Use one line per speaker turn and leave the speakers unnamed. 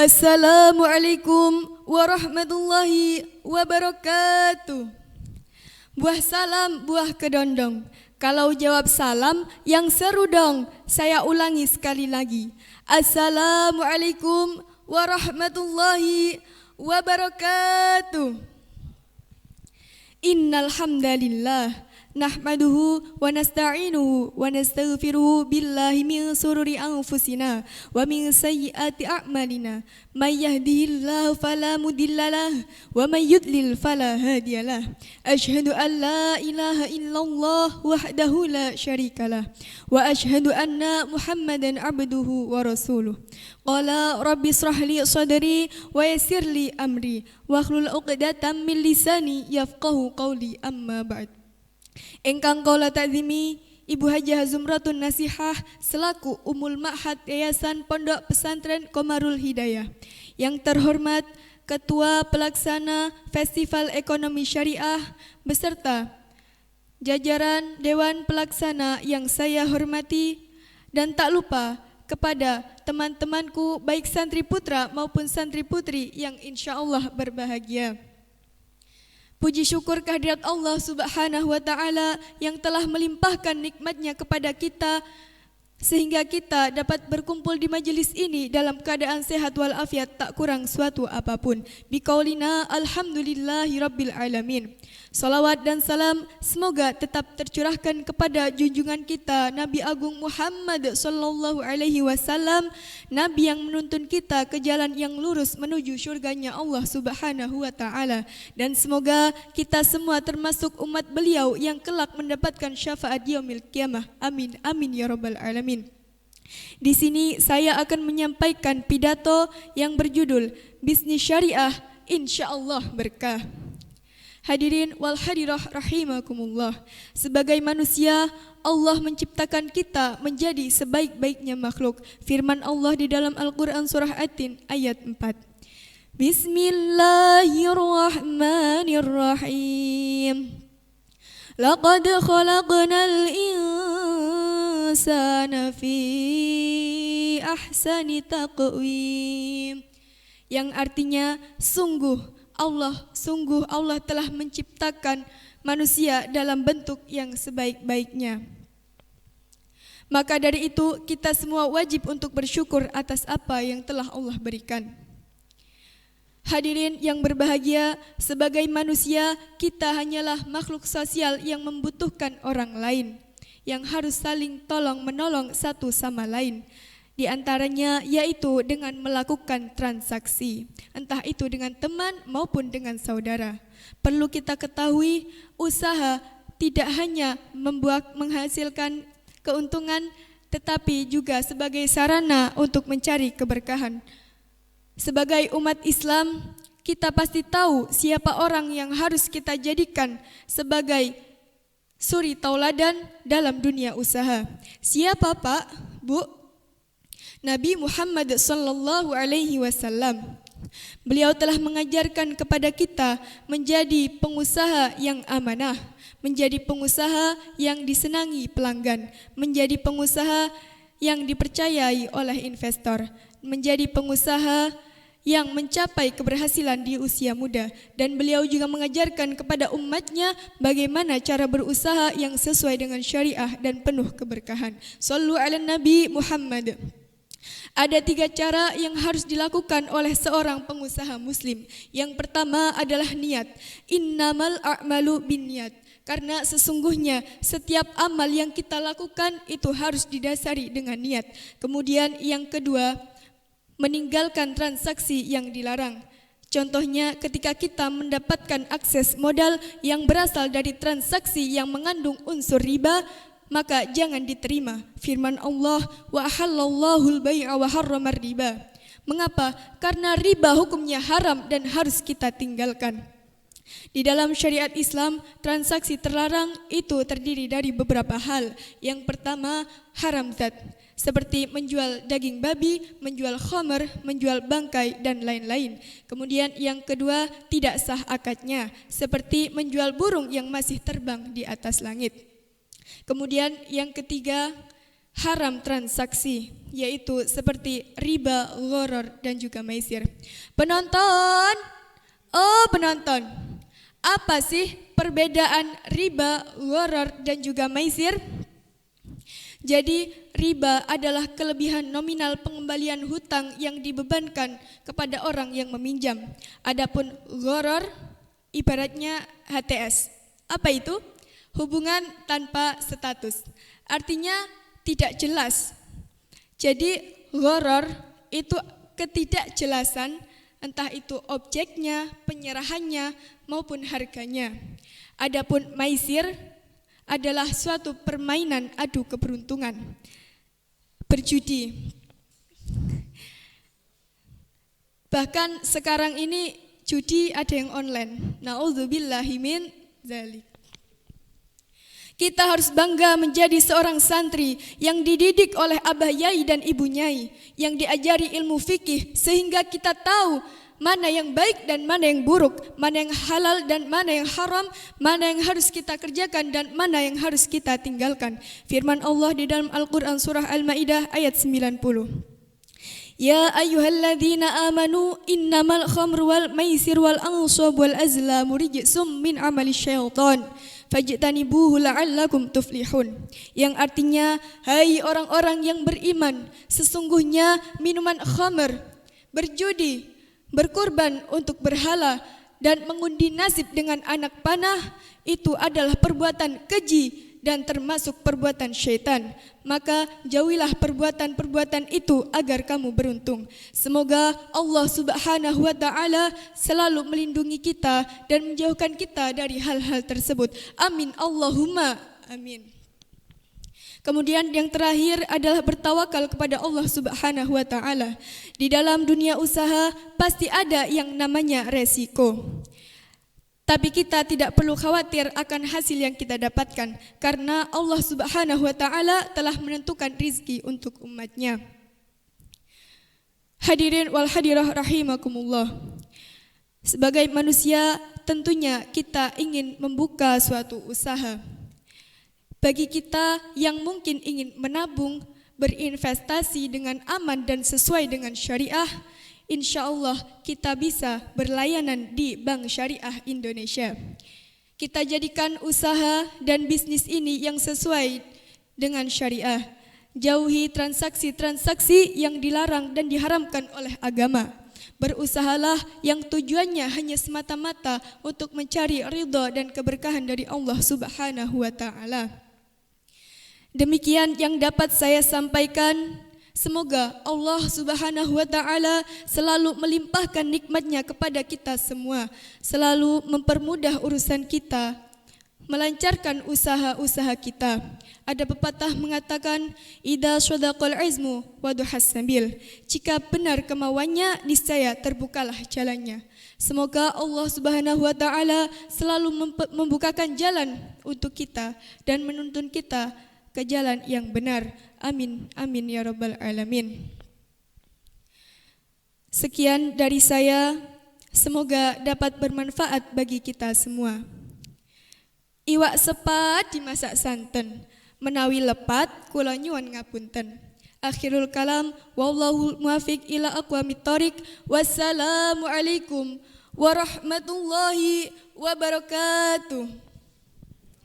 Assalamualaikum warahmatullahi wabarakatuh. Buah salam, buah kedondong. Kalau jawab salam, yang seru dong. Saya ulangi sekali lagi. Assalamualaikum warahmatullahi wabarakatuh. Innal hamdalillah nahmaduhu wa nasta'inuhu wa nastaghfiruhu billahi min sururi anfusina wa min sayyiati a'malina may yahdihillahu fala mudhillalah wa may yudlil fala hadiyalah. Asyhadu an la ilaha illallah wahdahu la syarikalah wa asyhadu anna Muhammadan abduhu wa rasuluh. Qala rabbi israh li sadri wa yassir li amri wahlul 'uqdatam min lisani yafqahu qawli, amma ba'd. Engkang kaula ta'zimi Ibu Hajah Zumratun Nasihah selaku Umul Ma'had Yayasan Pondok Pesantren Qomarul Hidayah. Yang terhormat Ketua Pelaksana Festival Ekonomi Syariah beserta jajaran Dewan Pelaksana yang saya hormati, dan tak lupa kepada teman-temanku baik santri putra maupun santri putri yang insya Allah berbahagia. Puji syukur kehadirat Allah Subhanahu wa Ta'ala yang telah melimpahkan nikmatnya kepada kita sehingga kita dapat berkumpul di majelis ini dalam keadaan sehat walafiat, tak kurang suatu apapun. Biqaulina alhamdulillahi rabbil alamin. Salawat dan salam semoga tetap tercurahkan kepada junjungan kita Nabi Agung Muhammad sallallahu alaihi wasallam, Nabi yang menuntun kita ke jalan yang lurus menuju syurganya Allah Subhanahu wa Ta'ala. Dan semoga kita semua termasuk umat beliau yang kelak mendapatkan syafaat yaumil qiyamah. Amin amin ya rabbal alamin. Di sini saya akan menyampaikan pidato yang berjudul Bisnis Syariah Insyaallah Berkah. Hadirin wal hadirah rahimakumullah. Sebagai manusia, Allah menciptakan kita menjadi sebaik-baiknya makhluk. Firman Allah di dalam Al-Quran surah At-Tin ayat 4. Bismillahirrahmanirrahim. Laqad khalaqnal insana fi ahsani taqwim. Yang artinya sungguh Allah telah menciptakan manusia dalam bentuk yang sebaik-baiknya. Maka dari itu kita semua wajib untuk bersyukur atas apa yang telah Allah berikan. Hadirin yang berbahagia, sebagai manusia kita hanyalah makhluk sosial yang membutuhkan orang lain, yang harus saling tolong menolong satu sama lain. Di antaranya yaitu dengan melakukan transaksi, entah itu dengan teman maupun dengan saudara. Perlu kita ketahui, usaha tidak hanya menghasilkan keuntungan, tetapi juga sebagai sarana untuk mencari keberkahan. Sebagai umat Islam, kita pasti tahu siapa orang yang harus kita jadikan sebagai suri tauladan dalam dunia usaha. Siapa Pak, Bu? Nabi Muhammad sallallahu alaihi wasallam. Beliau telah mengajarkan kepada kita menjadi pengusaha yang amanah, menjadi pengusaha yang disenangi pelanggan, menjadi pengusaha yang dipercayai oleh investor, menjadi pengusaha yang mencapai keberhasilan di usia muda. Dan beliau juga mengajarkan kepada umatnya bagaimana cara berusaha yang sesuai dengan syariah dan penuh keberkahan. Shallu ala Nabi Muhammad. Ada 3 cara yang harus dilakukan oleh seorang pengusaha muslim. Yang pertama adalah niat. Innamal a'malu binniyat. Karena sesungguhnya setiap amal yang kita lakukan itu harus didasari dengan niat. Kemudian yang kedua, meninggalkan transaksi yang dilarang. Contohnya ketika kita mendapatkan akses modal yang berasal dari transaksi yang mengandung unsur riba, maka jangan diterima. Firman Allah, wa ahallallahu al-bai'a wa harramar riba. Mengapa? Karena riba hukumnya haram dan harus kita tinggalkan. Di dalam syariat Islam, transaksi terlarang itu terdiri dari beberapa hal. Yang pertama, haram zat, seperti menjual daging babi, menjual khamr, menjual bangkai, dan lain-lain. Kemudian yang kedua, tidak sah akadnya, seperti menjual burung yang masih terbang di atas langit. Kemudian yang ketiga, haram transaksi, yaitu seperti riba, gharar, dan juga maisir. Penonton, oh penonton, apa sih perbedaan riba, gharar, dan juga maisir? Jadi riba adalah kelebihan nominal pengembalian hutang yang dibebankan kepada orang yang meminjam. Adapun gharar ibaratnya HTS. Apa itu? Hubungan tanpa status. Artinya tidak jelas. Jadi gharar itu ketidakjelasan, entah itu objeknya, penyerahannya maupun harganya. Adapun maisir adalah suatu permainan adu keberuntungan, berjudi. Bahkan sekarang ini judi ada yang online. Na'udzubillahi min dzalik. Kita harus bangga menjadi seorang santri yang dididik oleh abah yai dan ibu nyai, yang diajari ilmu fikih sehingga kita tahu mana yang baik dan mana yang buruk, mana yang halal dan mana yang haram, mana yang harus kita kerjakan dan mana yang harus kita tinggalkan. Firman Allah di dalam Al-Quran surah Al-Ma'idah ayat 90. Ya ayyuhalladzina amanu innamal khamru wal maisir wal ansab wal azlamu rijsum min amali syaitan fajtanibuhu la'allakum tuflihun. Yang artinya, hai orang-orang yang beriman, sesungguhnya minuman khamr, berjudi, berkorban untuk berhala, dan mengundi nasib dengan anak panah itu adalah perbuatan keji dan termasuk perbuatan syaitan. Maka jauhilah perbuatan-perbuatan itu agar kamu beruntung. Semoga Allah Subhanahu wa ta'ala selalu melindungi kita dan menjauhkan kita dari hal-hal tersebut. Amin Allahumma amin. Kemudian yang terakhir adalah bertawakal kepada Allah Subhanahu wa ta'ala. Di dalam dunia usaha pasti ada yang namanya resiko. Tapi kita tidak perlu khawatir akan hasil yang kita dapatkan, karena Allah Subhanahu wa ta'ala telah menentukan rizki untuk umatnya. Hadirin wal hadirah rahimakumullah. Sebagai manusia tentunya kita ingin membuka suatu usaha. Bagi kita yang mungkin ingin menabung, berinvestasi dengan aman dan sesuai dengan syariah, insya Allah kita bisa berlayanan di Bank Syariah Indonesia. Kita jadikan usaha dan bisnis ini yang sesuai dengan syariah. Jauhi transaksi-transaksi yang dilarang dan diharamkan oleh agama. Berusahalah yang tujuannya hanya semata-mata untuk mencari ridha dan keberkahan dari Allah Subhanahu wa ta'ala. Demikian yang dapat saya sampaikan. Semoga Allah Subhanahu wa ta'ala selalu melimpahkan nikmatnya kepada kita semua, selalu mempermudah urusan kita, melancarkan usaha-usaha kita. Ada pepatah mengatakan, idza shadaqal izmu wa duhas sabil. Jika benar kemauannya, niscaya terbukalah jalannya. Semoga Allah Subhanahu wa ta'ala selalu membukakan jalan untuk kita dan menuntun kita ke jalan yang benar. Amin, amin ya rabbal alamin. Sekian dari saya, semoga dapat bermanfaat bagi kita semua. Iwak sepat dimasak santen, menawi lepat kula nyuwun ngapunten. Akhirul kalam, wallahu muwaffiq ila aqwamit thoriq. Wassalamualaikum warahmatullahi wabarakatuh.